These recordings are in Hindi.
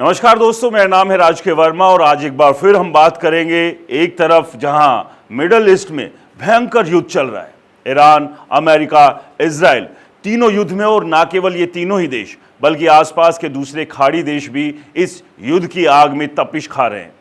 नमस्कार दोस्तों, मेरा नाम है राज के वर्मा और आज एक बार फिर हम बात करेंगे एक तरफ जहां मिडल ईस्ट में भयंकर युद्ध चल रहा है। ईरान, अमेरिका, इजराइल तीनों युद्ध में, और ना केवल ये तीनों ही देश बल्कि आसपास के दूसरे खाड़ी देश भी इस युद्ध की आग में तपिश खा रहे हैं।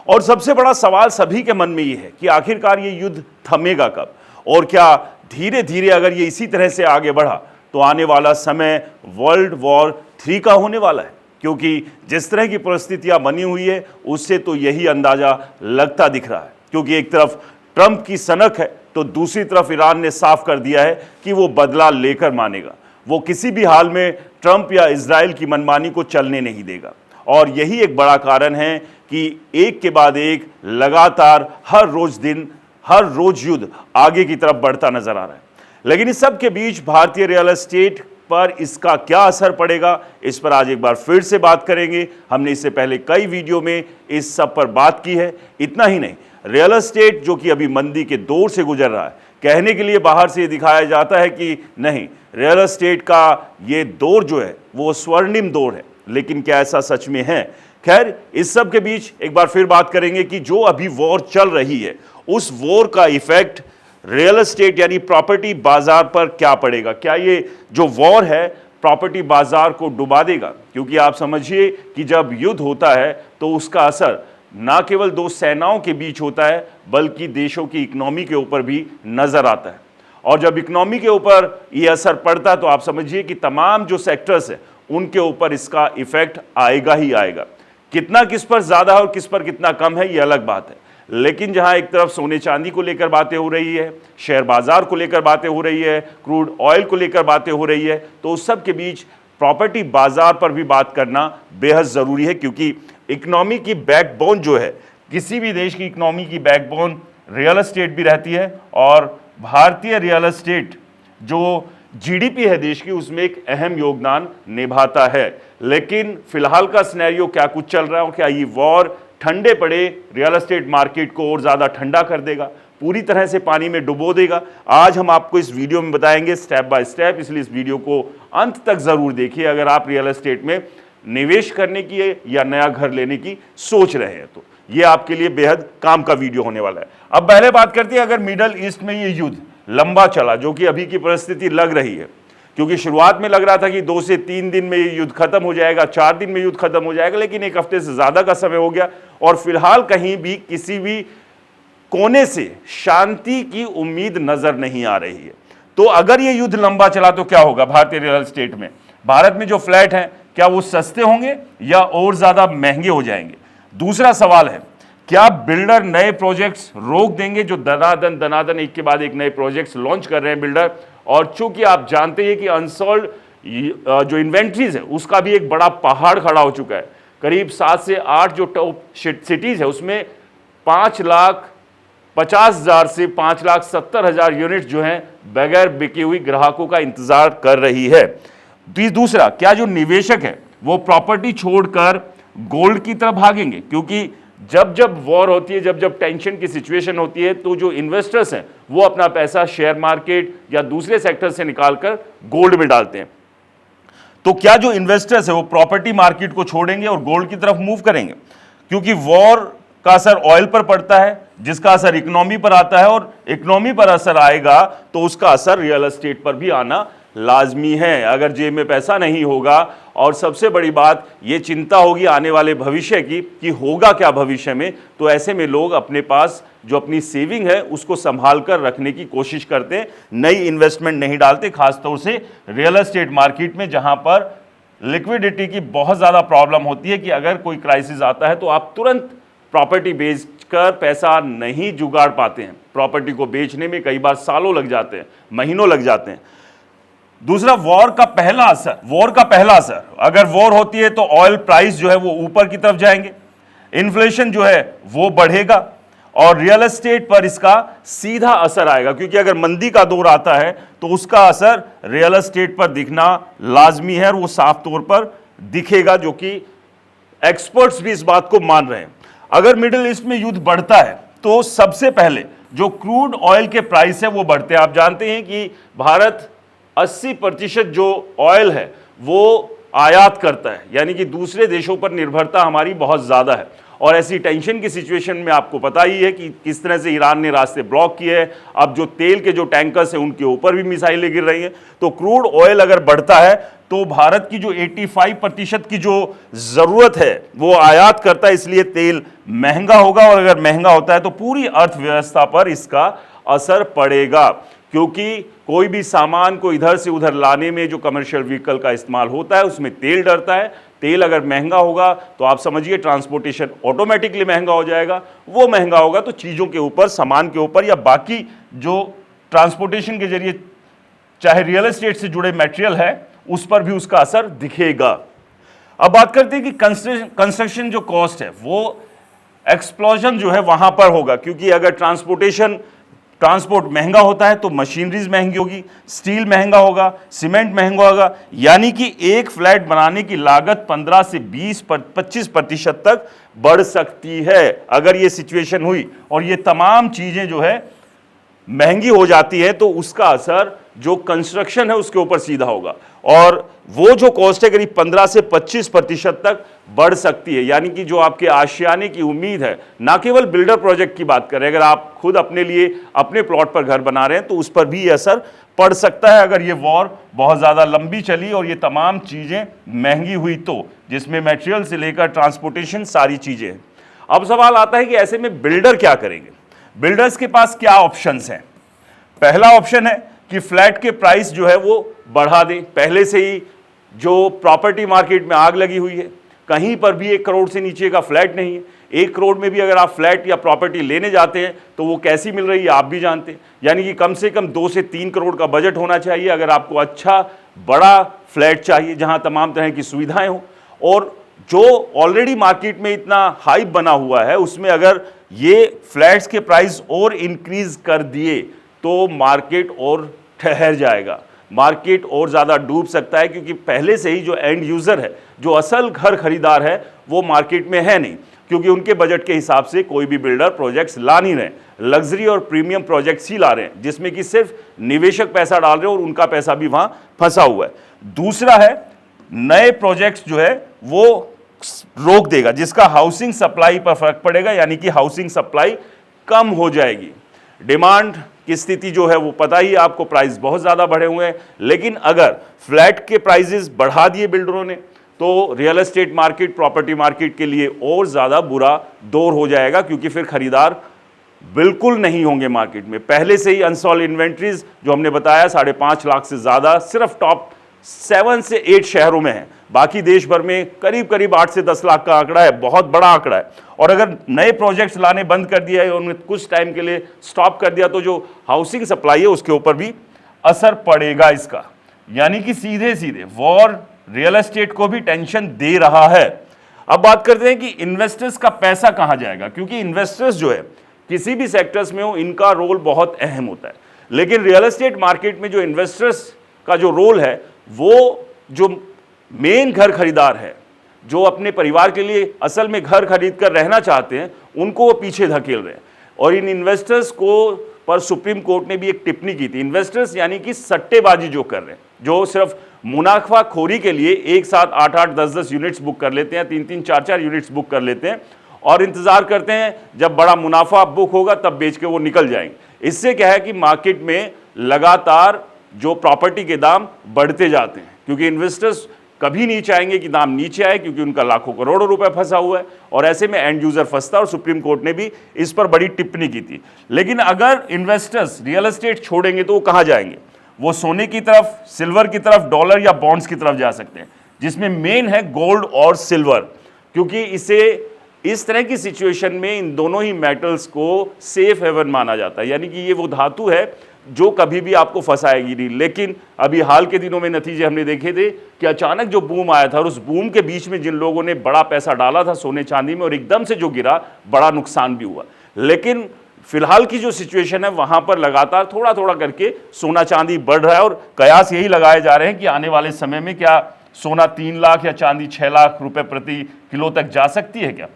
और सबसे बड़ा सवाल सभी के मन में ये है कि आखिरकार ये युद्ध थमेगा कब, और क्या धीरे धीरे अगर ये इसी तरह से आगे बढ़ा तो आने वाला समय वर्ल्ड वॉर 3 का होने वाला है। क्योंकि जिस तरह की परिस्थितियां बनी हुई है उससे तो यही अंदाजा लगता दिख रहा है। क्योंकि एक तरफ ट्रंप की सनक है तो दूसरी तरफ ईरान ने साफ कर दिया है कि वो बदला लेकर मानेगा। वो किसी भी हाल में ट्रंप या इजराइल की मनमानी को चलने नहीं देगा। और यही एक बड़ा कारण है कि एक के बाद एक लगातार हर रोज युद्ध आगे की तरफ बढ़ता नजर आ रहा है। लेकिन इस सब के बीच भारतीय रियल एस्टेट पर इसका क्या असर पड़ेगा, इस पर आज एक बार फिर से बात करेंगे। हमने इससे पहले कई वीडियो में इस सब पर बात की है। इतना ही नहीं, रियल एस्टेट जो कि अभी मंदी के दौर से गुजर रहा है, कहने के लिए बाहर से दिखाया जाता है कि नहीं, रियल एस्टेट का ये दौर जो है वो स्वर्णिम दौर है, लेकिन क्या ऐसा सच में है? खैर, इस सब के बीच एक बार फिर बात करेंगे कि जो अभी वॉर चल रही है उस वॉर का इफेक्ट रियल एस्टेट यानी प्रॉपर्टी बाजार पर क्या पड़ेगा। क्या ये जो वॉर है प्रॉपर्टी बाजार को डुबा देगा? क्योंकि आप समझिए कि जब युद्ध होता है तो उसका असर ना केवल दो सेनाओं के बीच होता है बल्कि देशों की इकोनॉमी के ऊपर भी नजर आता है। और जब इकोनॉमी के ऊपर ये असर पड़ता है तो आप समझिए कि तमाम जो सेक्टर्स है उनके ऊपर इसका इफेक्ट आएगा ही आएगा। कितना किस पर ज्यादा है और किस पर कितना कम है ये अलग बात है। लेकिन जहां एक तरफ सोने चांदी को लेकर बातें हो रही है, शेयर बाजार को लेकर बातें हो रही है, क्रूड ऑयल को लेकर बातें हो रही है, तो उस सब के बीच प्रॉपर्टी बाजार पर भी बात करना बेहद जरूरी है। क्योंकि इकोनॉमी की बैकबोन जो है, किसी भी देश की इकोनॉमी की बैकबोन रियल एस्टेट भी रहती है। और भारतीय रियल एस्टेट जो जीडीपी है देश की, उसमें एक अहम योगदान निभाता है। लेकिन फिलहाल का सिनेरियो क्या कुछ चल रहा है, और क्या ये वॉर ठंडे पड़े रियल एस्टेट मार्केट को और ज्यादा ठंडा कर देगा, पूरी तरह से पानी में डुबो देगा? आज हम आपको इस वीडियो में बताएंगे स्टेप बाय स्टेप, इसलिए इस वीडियो को अंत तक जरूर देखिए अगर आप रियल एस्टेट में निवेश करने की या नया घर लेने की सोच रहे हैं। तो ये आपके लिए बेहद काम का वीडियो होने वाला है। अब पहले बात करते हैं, अगर मिडल ईस्ट में ये युद्ध लंबा चला, जो कि अभी की परिस्थिति लग रही है, क्योंकि शुरुआत में लग रहा था कि 2 से 3 दिन में ये युद्ध खत्म हो जाएगा, 4 दिन में युद्ध खत्म हो जाएगा, लेकिन 1 हफ्ते से ज्यादा का समय हो गया और फिलहाल कहीं भी किसी भी कोने से शांति की उम्मीद नजर नहीं आ रही है। तो अगर ये युद्ध लंबा चला तो क्या होगा भारतीय रियल एस्टेट में? भारत में जो फ्लैट हैं क्या वो सस्ते होंगे या और ज्यादा महंगे हो जाएंगे? दूसरा सवाल है, क्या बिल्डर नए प्रोजेक्ट्स रोक देंगे जो दनादन एक के बाद एक नए प्रोजेक्ट्स लॉन्च कर रहे हैं बिल्डर? और चूंकि आप जानते हैं कि अनसोल्ड जो इन्वेंट्रीज है उसका भी एक बड़ा पहाड़ खड़ा हो चुका है। करीब 7 से 8 जो टॉप सिटीज है उसमें 5,50,000 से 5,70,000 यूनिट जो हैं बगैर बिकी हुई ग्राहकों का इंतजार कर रही है। दूसरा, क्या जो निवेशक है वो प्रॉपर्टी छोड़कर गोल्ड की तरफ भागेंगे? क्योंकि जब वॉर होती है, जब टेंशन की सिचुएशन होती है, तो जो इन्वेस्टर्स हैं वो अपना पैसा शेयर मार्केट या दूसरे सेक्टर से निकालकर गोल्ड में डालते हैं। तो क्या जो इन्वेस्टर्स है वो प्रॉपर्टी मार्केट को छोड़ेंगे और गोल्ड की तरफ मूव करेंगे? क्योंकि वॉर का असर ऑयल पर पड़ता है, जिसका असर इकोनॉमी पर आता है, और इकोनॉमी पर असर आएगा तो उसका असर रियल एस्टेट पर भी आना लाजमी है अगर जेब में पैसा नहीं होगा। और सबसे बड़ी बात ये चिंता होगी आने वाले भविष्य की कि होगा क्या भविष्य में। तो ऐसे में लोग अपने पास जो अपनी सेविंग है उसको संभाल कर रखने की कोशिश करते हैं, नई इन्वेस्टमेंट नहीं डालते, खासतौर से रियल एस्टेट मार्केट में जहां पर लिक्विडिटी की बहुत ज्यादा प्रॉब्लम होती है कि अगर कोई क्राइसिस आता है तो आप तुरंत प्रॉपर्टी बेचकर पैसा नहीं जुगाड़ पाते हैं। प्रॉपर्टी को बेचने में कई बार सालों लग जाते हैं, महीनों लग जाते हैं। दूसरा, वॉर का पहला असर, अगर वॉर होती है तो ऑयल प्राइस जो है वो ऊपर की तरफ जाएंगे, इन्फ्लेशन जो है वो बढ़ेगा और रियल एस्टेट पर इसका सीधा असर आएगा। क्योंकि अगर मंदी का दौर आता है तो उसका असर रियल एस्टेट पर दिखना लाजमी है और वो साफ तौर पर दिखेगा, जो कि एक्सपर्ट्स भी इस बात को मान रहे हैं। अगर मिडिल ईस्ट में युद्ध बढ़ता है तो सबसे पहले जो क्रूड ऑयल के प्राइस है वो बढ़ते हैं। आप जानते हैं कि भारत 80% जो ऑयल है वो आयात करता है, यानी कि दूसरे देशों पर निर्भरता हमारी बहुत ज़्यादा है। और ऐसी टेंशन की सिचुएशन में आपको पता ही है कि किस तरह से ईरान ने रास्ते ब्लॉक किए हैं। अब जो तेल के जो टैंकर्स हैं उनके ऊपर भी मिसाइलें गिर रही हैं। तो क्रूड ऑयल अगर बढ़ता है तो भारत की जो 85% की जो ज़रूरत है वो आयात करता है, इसलिए तेल महंगा होगा। और अगर महंगा होता है तो पूरी अर्थव्यवस्था पर इसका असर पड़ेगा, क्योंकि कोई भी सामान को इधर से उधर लाने में जो कमर्शियल व्हीकल का इस्तेमाल होता है उसमें तेल डरता है। तेल अगर महंगा होगा तो आप समझिए ट्रांसपोर्टेशन ऑटोमेटिकली महंगा हो जाएगा। वो महंगा होगा तो चीज़ों के ऊपर, सामान के ऊपर या बाकी जो ट्रांसपोर्टेशन के जरिए चाहे रियल एस्टेट से जुड़े मटेरियल है उस पर भी उसका असर दिखेगा। अब बात करते हैं कि कंस्ट्रक्शन जो कॉस्ट है वो एक्सप्लोजन जो है वहां पर होगा, क्योंकि अगर ट्रांसपोर्ट महंगा होता है तो मशीनरीज महंगी होगी, स्टील महंगा होगा, सीमेंट महंगा होगा, यानी कि एक फ्लैट बनाने की लागत 15 से 25% तक बढ़ सकती है अगर ये सिचुएशन हुई। और ये तमाम चीजें जो है महंगी हो जाती है तो उसका असर जो कंस्ट्रक्शन है उसके ऊपर सीधा होगा, और वो जो कॉस्ट है करीब 15 से 25% तक बढ़ सकती है। यानी कि जो आपके आशियाने की उम्मीद है, ना केवल बिल्डर प्रोजेक्ट की बात करें, अगर आप खुद अपने लिए अपने प्लॉट पर घर बना रहे हैं तो उस पर भी ये असर पड़ सकता है अगर ये वॉर बहुत ज़्यादा लंबी चली और ये तमाम चीज़ें महंगी हुई तो, जिसमें मटेरियल से लेकर ट्रांसपोर्टेशन सारी चीज़ें हैं। अब सवाल आता है कि ऐसे में बिल्डर क्या करेंगे। बिल्डर्स के पास क्या ऑप्शंस हैं। पहला ऑप्शन है कि फ्लैट के प्राइस जो है वो बढ़ा दें। पहले से ही जो प्रॉपर्टी मार्केट में आग लगी हुई है, कहीं पर भी 1 करोड़ से नीचे का फ्लैट नहीं है। 1 करोड़ में भी अगर आप फ्लैट या प्रॉपर्टी लेने जाते हैं तो वो कैसी मिल रही है आप भी जानते हैं, यानी कि कम से कम 2 से 3 करोड़ का बजट होना चाहिए अगर आपको अच्छा बड़ा फ्लैट चाहिए जहां तमाम तरह की सुविधाएं हो। और जो ऑलरेडी मार्केट में इतना हाइप बना हुआ है उसमें अगर ये फ्लैट्स के प्राइस और इंक्रीज कर दिए तो मार्केट और ठहर जाएगा, मार्केट और ज़्यादा डूब सकता है, क्योंकि पहले से ही जो एंड यूज़र है, जो असल घर खरीदार है, वो मार्केट में है नहीं, क्योंकि उनके बजट के हिसाब से कोई भी बिल्डर प्रोजेक्ट्स ला नहीं रहे। लग्जरी और प्रीमियम प्रोजेक्ट्स ही ला रहे हैं जिसमें कि सिर्फ निवेशक पैसा डाल रहे हैं और उनका पैसा भी वहाँ फंसा हुआ है। दूसरा है नए प्रोजेक्ट्स जो है वो रोक देगा, जिसका हाउसिंग सप्लाई पर फर्क पड़ेगा, यानी कि हाउसिंग सप्लाई कम हो जाएगी। डिमांड की स्थिति जो है वो पता ही आपको, प्राइस बहुत ज़्यादा बढ़े हुए हैं। लेकिन अगर फ्लैट के प्राइसेस बढ़ा दिए बिल्डरों ने तो real estate market, property market के लिए और ज़्यादा बुरा दौर हो जाएगा, क्योंकि फिर खरीदार बिल्कुल नहीं होंगे मार्केट में। पहले से ही अनसॉल्ड इन्वेंट्रीज जो हमने बताया 5.5 लाख से ज़्यादा सिर्फ टॉप 7 से 8 शहरों में है, बाकी देश भर में करीब करीब 8 से 10 लाख का आंकड़ा है, बहुत बड़ा आंकड़ा है। और अगर नए प्रोजेक्ट्स लाने बंद कर दिया है, उन्हें कुछ टाइम के लिए स्टॉप कर दिया, तो जो हाउसिंग सप्लाई है उसके ऊपर भी असर पड़ेगा इसका। यानी कि सीधे सीधे वॉर रियल एस्टेट को भी टेंशन दे रहा है। अब बात करते हैं कि इन्वेस्टर्स का पैसा कहां जाएगा, क्योंकि इन्वेस्टर्स जो है किसी भी सेक्टर्स में हो, इनका रोल बहुत अहम होता है। लेकिन रियल एस्टेट मार्केट में जो इन्वेस्टर्स का जो रोल है, वो जो मेन घर खरीदार है, जो अपने परिवार के लिए असल में घर खरीद कर रहना चाहते हैं, उनको वो पीछे धकेल रहे हैं। और इन इन्वेस्टर्स को पर सुप्रीम कोर्ट ने भी एक टिप्पणी की थी। इन्वेस्टर्स यानी कि सट्टेबाजी जो कर रहे हैं, जो सिर्फ मुनाफाखोरी के लिए एक साथ 8-8, 10-10 यूनिट्स बुक कर लेते हैं, 3-3, 4-4 यूनिट्स बुक कर लेते हैं और इंतजार करते हैं जब बड़ा मुनाफा बुक होगा तब बेच के वो निकल जाएंगे। इससे क्या है कि मार्केट में लगातार जो प्रॉपर्टी के दाम बढ़ते जाते हैं, क्योंकि इन्वेस्टर्स कभी नहीं चाहेंगे कि दाम नीचे आए, क्योंकि उनका लाखों करोड़ों रुपए फंसा हुआ है और ऐसे में एंड यूजर फंसता है। और सुप्रीम कोर्ट ने भी इस पर बड़ी टिप्पणी की थी। लेकिन अगर इन्वेस्टर्स रियल एस्टेट छोड़ेंगे तो वो कहां जाएंगे? वो सोने की तरफ, सिल्वर की तरफ, डॉलर या बॉन्ड्स की तरफ जा सकते हैं, जिसमें मेन है गोल्ड और सिल्वर, क्योंकि इसे इस तरह की सिचुएशन में इन दोनों ही मेटल्स को सेफ हेवन माना जाता है। यानी कि ये वो धातु है जो कभी भी आपको फंसाएगी नहीं। लेकिन अभी हाल के दिनों में नतीजे हमने देखे थे कि अचानक जो बूम आया था और उस बूम के बीच में जिन लोगों ने बड़ा पैसा डाला था सोने चांदी में और एकदम से जो गिरा, बड़ा नुकसान भी हुआ। लेकिन फिलहाल की जो सिचुएशन है वहां पर लगातार थोड़ा थोड़ा करके सोना चांदी बढ़ रहा है और कयास यही लगाए जा रहे हैं कि आने वाले समय में क्या सोना 3 लाख या चांदी 6 लाख रुपए प्रति किलो तक जा सकती है क्या?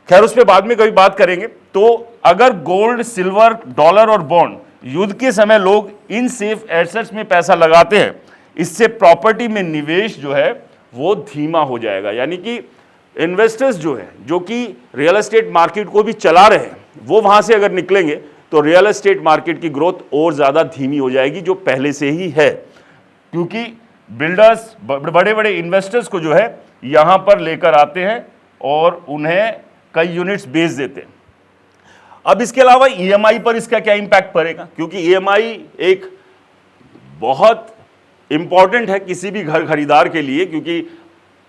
खैर, उस पर बाद में कभी बात करेंगे। तो अगर गोल्ड, सिल्वर, डॉलर और बॉन्ड, युद्ध के समय लोग इन सेफ एसेट्स में पैसा लगाते हैं, इससे प्रॉपर्टी में निवेश जो है वो धीमा हो जाएगा। यानी कि इन्वेस्टर्स जो है, जो कि रियल एस्टेट मार्केट को भी चला रहे हैं, वो वहां से अगर निकलेंगे तो रियल एस्टेट मार्केट की ग्रोथ और ज़्यादा धीमी हो जाएगी, जो पहले से ही है, क्योंकि बिल्डर्स बड़े बड़े इन्वेस्टर्स को जो है यहां पर लेकर आते हैं और उन्हें कई यूनिट्स बेच देते हैं। अब इसके अलावा ईएमआई पर इसका क्या इंपैक्ट पड़ेगा, क्योंकि ईएमआई एक बहुत इंपॉर्टेंट है किसी भी घर खरीदार के लिए, क्योंकि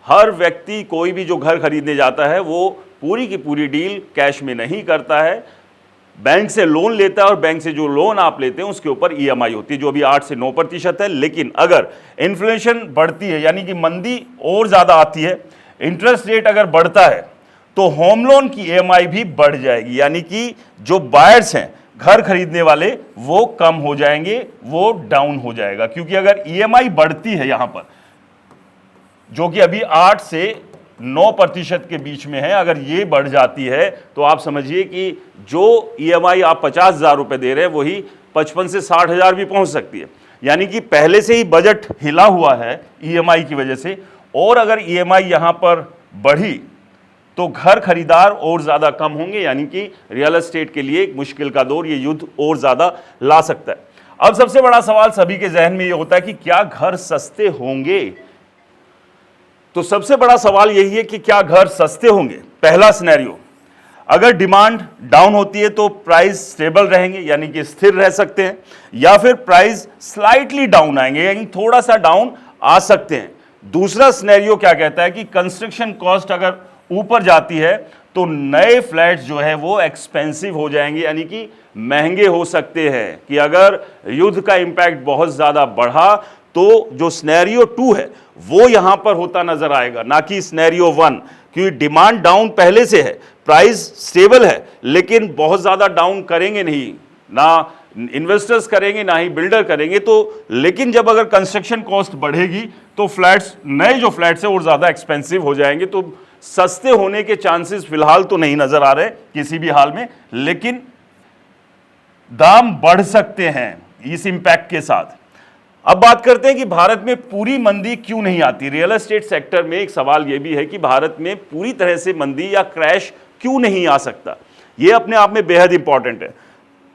हर व्यक्ति कोई भी जो घर खरीदने जाता है वो पूरी की पूरी डील कैश में नहीं करता है, बैंक से लोन लेता है, और बैंक से जो लोन आप लेते हैं उसके ऊपर ईएमआई होती है, जो अभी 8 से 9% है। लेकिन अगर इन्फ्लेशन बढ़ती है, यानी कि मंदी और ज़्यादा आती है, इंटरेस्ट रेट अगर बढ़ता है, तो होम लोन की ईएमआई भी बढ़ जाएगी। यानी कि जो बायर्स हैं, घर खरीदने वाले, वो कम हो जाएंगे, वो डाउन हो जाएगा। क्योंकि अगर ईएमआई बढ़ती है यहां पर, जो कि अभी 8 से 9% के बीच में है, अगर ये बढ़ जाती है तो आप समझिए कि जो ईएमआई आप 50,000 रुपए दे रहे हैं वही 55 से 60,000 भी पहुंच सकती है। यानी कि पहले से ही बजट हिला हुआ है ईएमआई की वजह से, और अगर ईएमआई यहां पर बढ़ी तो घर खरीदार और ज्यादा कम होंगे, यानी कि रियल एस्टेट के लिए एक मुश्किल का दौर ये युद्ध और ज्यादा ला सकता है। अब सबसे बड़ा सवाल सभी के जहन में ये होता है कि क्या घर सस्ते होंगे? तो सबसे बड़ा सवाल यही है कि क्या घर सस्ते होंगे। पहला सिनेरियो, अगर डिमांड डाउन होती है तो प्राइस स्टेबल रहेंगे, यानी कि स्थिर रह सकते हैं, या फिर प्राइस स्लाइटली डाउन आएंगे, यानी थोड़ा सा डाउन आ सकते हैं। दूसरा सिनेरियो क्या कहता है कि कंस्ट्रक्शन कॉस्ट अगर ऊपर जाती है तो नए फ्लैट्स जो है वो एक्सपेंसिव हो जाएंगे, यानी कि महंगे हो सकते हैं। कि अगर युद्ध का इंपैक्ट बहुत ज्यादा बढ़ा तो जो सिनेरियो 2 है वो यहां पर होता नजर आएगा, ना कि सिनेरियो 1, क्योंकि डिमांड डाउन पहले से है, प्राइस स्टेबल है, लेकिन बहुत ज्यादा डाउन करेंगे नहीं, ना इन्वेस्टर्स करेंगे ना ही बिल्डर करेंगे। तो लेकिन जब अगर कंस्ट्रक्शन कॉस्ट बढ़ेगी तो फ्लैट्स, नए जो फ्लैट्स है और ज्यादा एक्सपेंसिव हो जाएंगे। तो सस्ते होने के चांसेस फिलहाल तो नहीं नजर आ रहे किसी भी हाल में, लेकिन दाम बढ़ सकते हैं इस इंपैक्ट के साथ। अब बात करते हैं कि भारत में पूरी मंदी क्यों नहीं आती। रियल एस्टेट सेक्टर में एक सवाल यह भी है कि भारत में पूरी तरह से मंदी या क्रैश क्यों नहीं आ सकता। यह अपने आप में बेहद इंपॉर्टेंट है।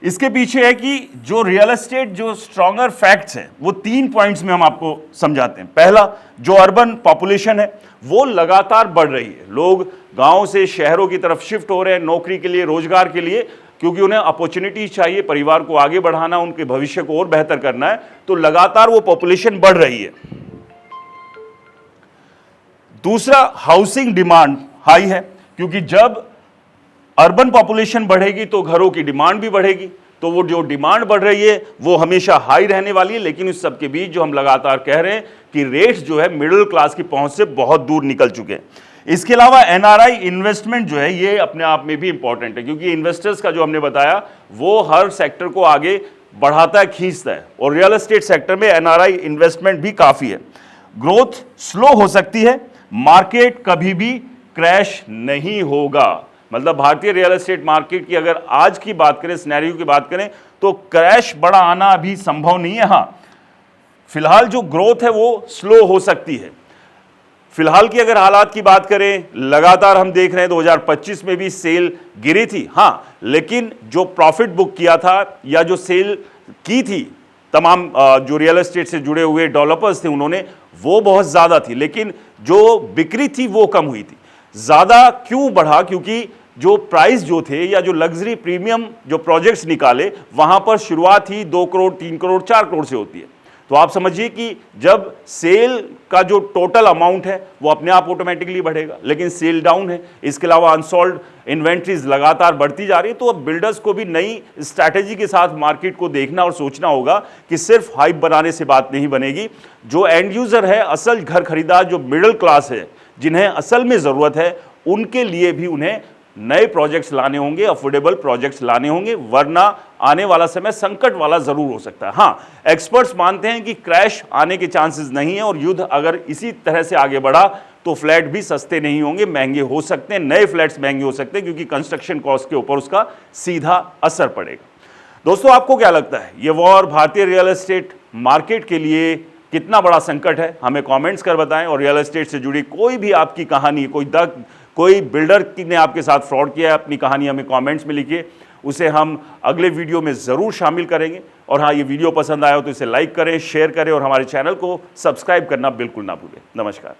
इसके पीछे है कि जो रियल एस्टेट जो स्ट्रॉन्गर फैक्ट्स हैं वो 3 पॉइंट्स में हम आपको समझाते हैं। पहला, जो अर्बन पॉपुलेशन है वो लगातार बढ़ रही है। लोग गांव से शहरों की तरफ शिफ्ट हो रहे हैं नौकरी के लिए, रोजगार के लिए, क्योंकि उन्हें अपॉर्चुनिटीज चाहिए, परिवार को आगे बढ़ाना, उनके भविष्य को और बेहतर करना है। तो लगातार वो पॉपुलेशन बढ़ रही है। दूसरा, हाउसिंग डिमांड हाई है, क्योंकि जब अर्बन पॉपुलेशन बढ़ेगी तो घरों की डिमांड भी बढ़ेगी। तो वो जो डिमांड बढ़ रही है वो हमेशा हाई रहने वाली है। लेकिन इस सब के बीच जो हम लगातार कह रहे हैं कि रेट्स जो है मिडिल क्लास की पहुंच से बहुत दूर निकल चुके हैं। इसके अलावा एनआरआई इन्वेस्टमेंट जो है ये अपने आप में भी इंपॉर्टेंट है, क्योंकि इन्वेस्टर्स का जो हमने बताया वो हर सेक्टर को आगे बढ़ाता है, खींचता है, और रियल एस्टेट सेक्टर में एनआरआई इन्वेस्टमेंट भी काफी है। ग्रोथ स्लो हो सकती है, मार्केट कभी भी क्रैश नहीं होगा। मतलब भारतीय रियल एस्टेट मार्केट की अगर आज की बात करें, सिनेरियो की बात करें, तो क्रैश बड़ा आना अभी संभव नहीं है। हाँ, फिलहाल जो ग्रोथ है वो स्लो हो सकती है। फिलहाल की अगर हालात की बात करें, लगातार हम देख रहे हैं 2025 में भी सेल गिरी थी, हाँ, लेकिन जो प्रॉफिट बुक किया था या जो सेल की थी तमाम जो रियल एस्टेट से जुड़े हुए डेवलपर्स थे उन्होंने, वो बहुत ज्यादा थी, लेकिन जो बिक्री थी वो कम हुई थी। ज्यादा क्यों बढ़ा? क्योंकि जो प्राइस जो थे या जो लग्जरी प्रीमियम जो प्रोजेक्ट्स निकाले, वहां पर शुरुआत ही 2 करोड़, 3 करोड़, 4 करोड़ से होती है। तो आप समझिए कि जब सेल का जो टोटल अमाउंट है वो अपने आप ऑटोमेटिकली बढ़ेगा, लेकिन सेल डाउन है। इसके अलावा अनसोल्ड इन्वेंट्रीज लगातार बढ़ती जा रही है। तो अब बिल्डर्स को भी नई स्ट्रैटेजी के साथ मार्केट को देखना और सोचना होगा कि सिर्फ हाइप बनाने से बात नहीं बनेगी। जो एंड यूजर है, असल घर खरीदार, जो मिडिल क्लास है, जिन्हें असल में जरूरत है, उनके लिए भी उन्हें नए प्रोजेक्ट्स लाने होंगे, अफोर्डेबल प्रोजेक्ट्स लाने होंगे, वरना आने वाला समय संकट वाला जरूर हो सकता है। हाँ, एक्सपर्ट्स मानते हैं कि क्रैश आने के चांसेस नहीं है, और युद्ध अगर इसी तरह से आगे बढ़ा तो फ्लैट भी सस्ते नहीं होंगे, महंगे हो सकते हैं, नए फ्लैट्स महंगे हो सकते हैं, क्योंकि कंस्ट्रक्शन कॉस्ट के ऊपर उसका सीधा असर पड़ेगा। दोस्तों, आपको क्या लगता है, ये वॉर भारतीय रियल एस्टेट मार्केट के लिए कितना बड़ा संकट है, हमें कमेंट्स कर बताएं। और रियल एस्टेट से जुड़ी कोई भी आपकी कहानी, कोई बिल्डर ने आपके साथ फ्रॉड किया है, अपनी कहानी हमें कमेंट्स में लिखिए, उसे हम अगले वीडियो में ज़रूर शामिल करेंगे। और हाँ, ये वीडियो पसंद आया हो तो इसे लाइक करें, शेयर करें और हमारे चैनल को सब्सक्राइब करना बिल्कुल ना भूलें। नमस्कार।